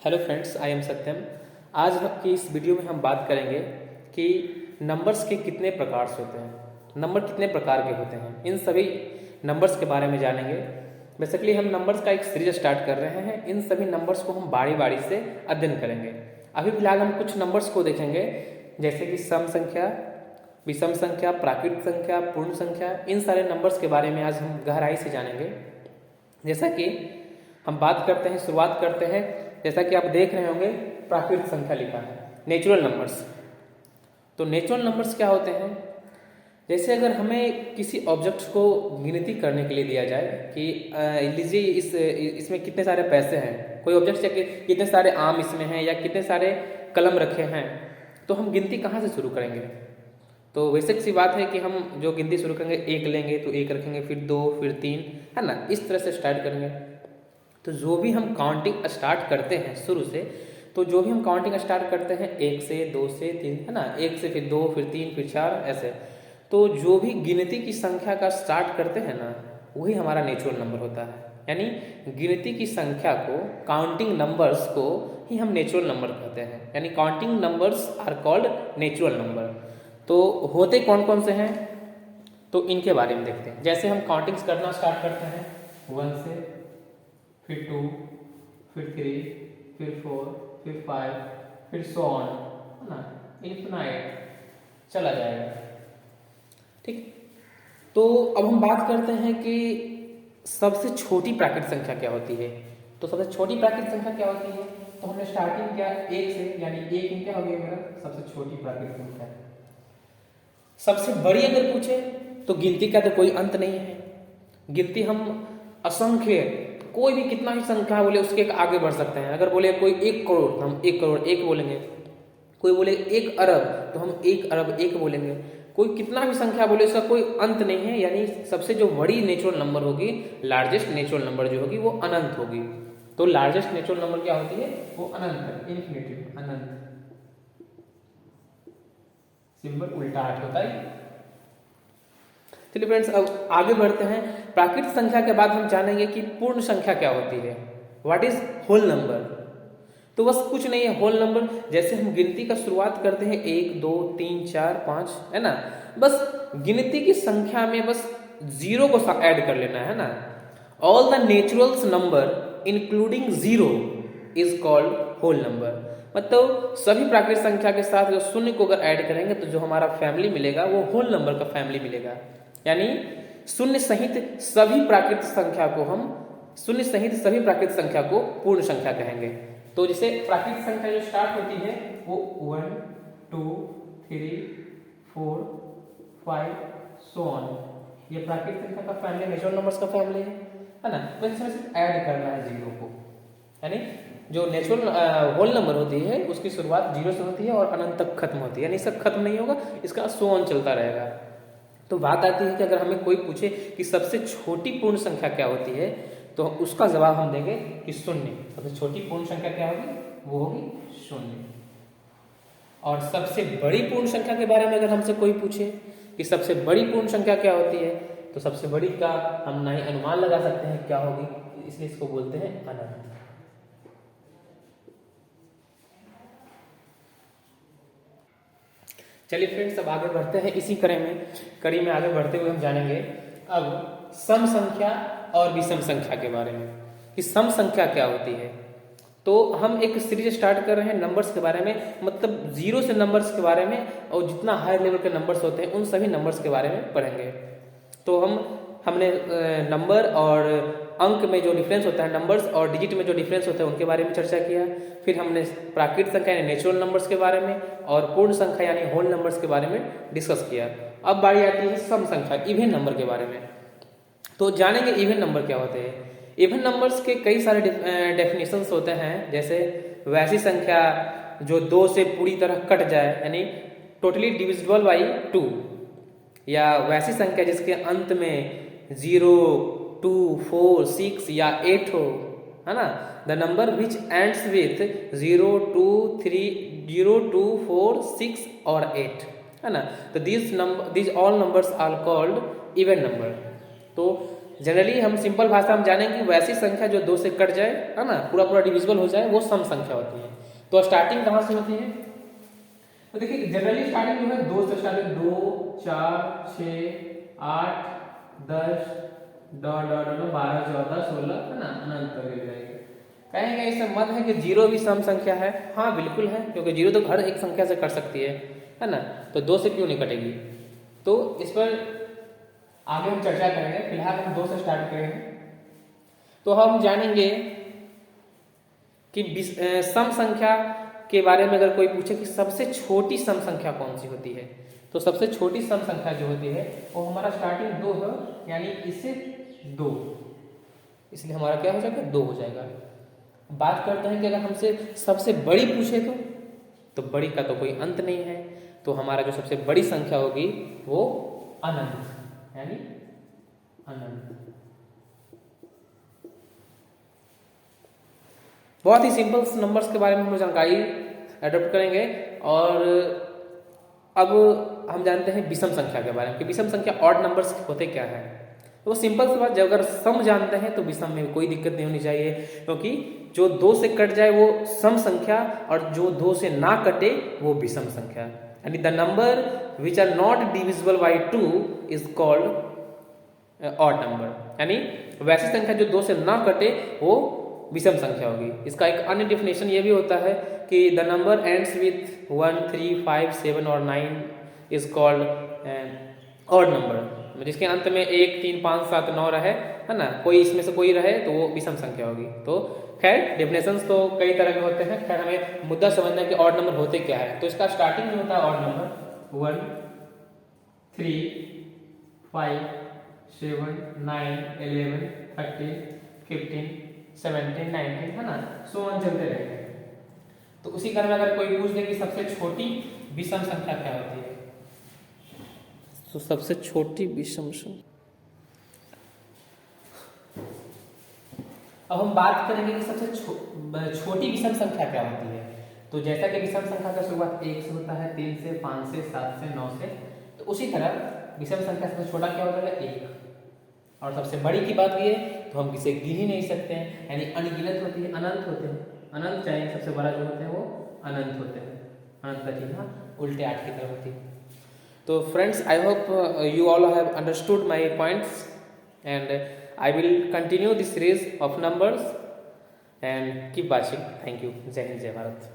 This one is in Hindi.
हेलो फ्रेंड्स, आई एम सत्यम। आज की इस वीडियो में हम बात करेंगे कि नंबर्स के कितने प्रकार होते हैं, नंबर कितने प्रकार के होते हैं, इन सभी नंबर्स के बारे में जानेंगे। बेसिकली हम नंबर्स का एक सीरीज स्टार्ट कर रहे हैं। इन सभी नंबर्स को हम बारी बारी से अध्ययन करेंगे। अभी फिलहाल हम कुछ नंबर्स को देखेंगे, जैसे कि सम संख्या, विषम संख्या, प्राकृत संख्या, पूर्ण संख्या। इन सारे नंबर्स के बारे में आज हम गहराई से जानेंगे। जैसा कि हम बात करते हैं, शुरुआत करते हैं। जैसा कि आप देख रहे होंगे, प्राकृत संख्या लिखा है, नेचुरल नंबर्स। तो नेचुरल नंबर्स क्या होते हैं? जैसे अगर हमें किसी ऑब्जेक्ट को गिनती करने के लिए दिया जाए कि लीजिए इसमें कितने सारे पैसे हैं, कोई ऑब्जेक्ट चाहिए, कितने सारे आम इसमें हैं या कितने सारे कलम रखे हैं, तो हम गिनती कहाँ से शुरू करेंगे? तो बेसिक सी बात है कि हम जो गिनती शुरू करेंगे, एक लेंगे तो एक रखेंगे, फिर दो, फिर तीन, है ना, इस तरह से स्टार्ट करेंगे। तो जो भी हम काउंटिंग स्टार्ट करते हैं शुरू से, तो जो भी हम काउंटिंग स्टार्ट करते हैं एक से, दो से, तीन, है ना, एक से फिर दो, फिर तीन, फिर चार, ऐसे। तो जो भी गिनती की संख्या का स्टार्ट करते हैं ना, वही हमारा नेचुरल नंबर होता है। यानी गिनती की संख्या को, काउंटिंग नंबर्स को ही हम नेचुरल नंबर कहते हैं। यानी counting numbers are called natural number. तो होते कौन कौन से हैं, तो इनके बारे में देखते हैं। जैसे हम काउंटिंग्स करना स्टार्ट करते हैं, वन से, फिर टू, फिर थ्री, फिर फोर, फिर फाइव, फिर सो ऑन, है ना, इन्फिनाइट चला जाएगा। ठीक। तो अब हम बात करते हैं कि सबसे छोटी प्राकृत संख्या क्या होती है। तो सबसे छोटी प्राकृत संख्या क्या होती है? तो हमने स्टार्टिंग किया एक से, यानी एक क्या हो गया मेरा सबसे छोटी प्राकृत संख्या। सबसे बड़ी अगर पूछे तो गिनती का तो कोई अंत नहीं है। गिनती हम असंख्य, कोई भी कितना ही संख्या बोले उसके आगे बढ़ सकते हैं। अगर बोले कोई 1 करोड़ तो हम 1 करोड़ एक बोलेंगे, कोई बोले 1 अरब तो हम 1 अरब एक बोलेंगे। कोई कितना भी संख्या बोले उसका कोई अंत नहीं है। यानी सबसे जो बड़ी नेचुरल नंबर होगी, लार्जेस्ट नेचुरल नंबर जो होगी, वो अनंत होगी। तो लार्जेस्ट नेचुरल नंबर क्या होती है? वो अनंत, इन्फिनिटिव, अनंत। सिंबल उल्टा हाथ होता है। चलिए फ्रेंड्स, अब आगे बढ़ते हैं। प्राकृत संख्या के बाद हम जानेंगे कि पूर्ण संख्या क्या होती है। What is whole number? तो बस कुछ नहीं है होल नंबर। जैसे हम गिनती का शुरुआत करते हैं, 1 2 3 4 5, है ना, बस गिनती की संख्या में बस जीरो को ऐड कर लेना है ना। All the naturals number including zero is called whole number. मतलब सभी प्राकृतिक संख्या के साथ जो शून्य को अगर ऐड करेंगे तो जो हमारा फैमिली मिलेगा वो होल नंबर का फैमिली मिलेगा। यानी शून्य सहित सभी प्राकृतिक संख्या को हम, शून्य सहित सभी प्राकृतिक संख्या को पूर्ण संख्या कहेंगे। तो जैसे प्राकृतिक संख्या जो स्टार्ट होती है वो 1 2 3 4 5 सो ऑन, ये प्राकृतिक संख्या का फैमिली, नेचुरल नंबर्स का फैमिली है ना। तो इसमें सिर्फ ऐड करना है जीरो को। यानी जो नेचुरल होल नंबर होती है उसकी शुरुआत जीरो से होती है और अनंत तक खत्म होती है। यानी इसका खत्म नहीं होगा, इसका सो ऑन चलता रहेगा। तो बात आती है कि अगर हमें कोई पूछे कि सबसे छोटी पूर्ण संख्या क्या होती है, तो उसका जवाब हम देंगे कि शून्य। सबसे छोटी पूर्ण संख्या क्या होगी? वो होगी शून्य। और सबसे बड़ी पूर्ण संख्या के बारे में अगर हमसे कोई पूछे कि सबसे बड़ी पूर्ण संख्या क्या होती है, तो सबसे बड़ी का हम ना ही अनुमान लगा सकते हैं क्या होगी, इसलिए इसको बोलते हैं अनंत। चलिए फ्रेंड्स, अब आगे बढ़ते हैं। इसी कड़ी में आगे बढ़ते हुए हम जानेंगे अब सम संख्या और विषम संख्या के बारे में कि सम संख्या क्या होती है। तो हम एक सीरीज स्टार्ट कर रहे हैं नंबर्स के बारे में, मतलब जीरो से नंबर्स के बारे में, और जितना हाई लेवल के नंबर्स होते हैं उन सभी नंबर्स के बारे में पढ़ेंगे। तो हमने नंबर और अंक में जो डिफरेंस होता है, नंबर्स और डिजिट में जो डिफरेंस होता है उनके बारे में चर्चा किया। फिर हमने प्राकृतिक संख्या यानी नेचुरल नंबर्स के बारे में और पूर्ण संख्या यानी होल नंबर्स के बारे में डिस्कस किया। अब बारी आती है सम संख्या, इवन नंबर के बारे में। तो जानेंगे इवन नंबर क्या होते हैं। इवन नंबर्स के कई सारे डेफिनेशंस होते हैं। जैसे वैसी संख्या जो 2 से पूरी तरह कट जाए, यानी टोटली डिविजिबल बाई 2, या वैसी संख्या जिसके अंत में 0 2 4 6 या 8 हो, है ना। The number which ends with 0 2 3 0 2 4 6 और 8, है ना। तो these all numbers are called even number. तो जनरली हम सिंपल भाषा में जानेंगे कि वैसी संख्या जो 2 से कट जाए, है ना, पूरा पूरा डिविजिबल हो जाए, वो सम संख्या होती है। तो स्टार्टिंग कहाँ से होती है? तो देखिए जनरली स्टार्टिंग जो है 2 से स्टार्टिंग, 2 4 6 8 10 12 14 16, है ना, अनंत तक मिल जाएगी। कहेंगे इससे मत है कि जीरो भी सम संख्या है। हाँ बिल्कुल है, क्योंकि जीरो तो हर एक संख्या से कट सकती है ना, तो 2 से क्यों नहीं कटेगी। तो इस पर आगे हम चर्चा करेंगे, फिलहाल हम 2 से स्टार्ट करेंगे। तो हम जानेंगे कि सम संख्या के बारे में अगर कोई पूछे कि सबसे छोटी सम संख्या कौन सी होती है, तो सबसे छोटी सम संख्या जो होती है वो हमारा स्टार्टिंग 2 है, यानी इससे 2, इसलिए हमारा क्या हो जाएगा? 2 हो जाएगा। बात करते हैं कि अगर हमसे सबसे बड़ी पूछे तो बड़ी का तो कोई अंत नहीं है, तो हमारा जो सबसे बड़ी संख्या होगी वो अनंत, यानी अनंत। बहुत ही सिंपल नंबर्स के बारे में हम जानकारी एडॉप्ट करेंगे। और अब हम जानते हैं विषम संख्या के बारे में कि विषम संख्या ऑड नंबर्स होते क्या है। तो सिंपल सी बात, जब अगर सम जानते हैं तो विषम में कोई दिक्कत नहीं होनी चाहिए, क्योंकि जो 2 से कट जाए वो सम संख्या और जो 2 से ना कटे वो विषम संख्या, यानी the number which are not divisible by 2 is called odd number, यानी वैसी संख्या जो 2 से ना कटे वो विषम संख्या होगी। इसका एक अन्य डेफिनेशन ये भी होता है कि द नंबर एंड्स विथ 1 3 5 7 और 9 इज कॉल्ड ऑड नंबर, जिसके अंत में 1 3 5 7 9 रहे, है ना, कोई इसमें से कोई रहे तो वो विषम संख्या होगी। तो खैर डेफिनेशंस तो कई तरह के होते हैं, खैर हमें मुद्दा समझना है कि ऑड नंबर होते क्या है। तो इसका स्टार्टिंग में होता है ऑड नंबर 1 3 5 7 9 11 13 15 17 19, है ना, सो ऑन चलते रहेंगे। तो उसी क्रम में अगर कोई पूछ दे कि सबसे छोटी विषम संख्या क्या होती है, तो सबसे छोटी विषम संख्या, अब हम बात करेंगे कि सबसे छोटी विषम संख्या क्या होती है। तो जैसा कि विषम संख्या का शुरुआत 1 से होता है, 3 से 5 से 7 से 9 से, तो उसी तरह विषम संख्या सबसे छोटा क्या होता है? 1। और सबसे बड़ी की बात ये तो हम किसे गिन ही नहीं सकते हैं, यानी अनगिनत होती है, अनंत होते हैं, अनंत चाहिए। सबसे बड़ा जो होते हैं वो अनंत होते हैं, अनंत का चिन्ह उल्टे 8 की तरफ होती है। तो friends, I hope you all have understood my points, and I will continue this series of numbers and keep watching. Thank you. जय हिंद, जय भारत।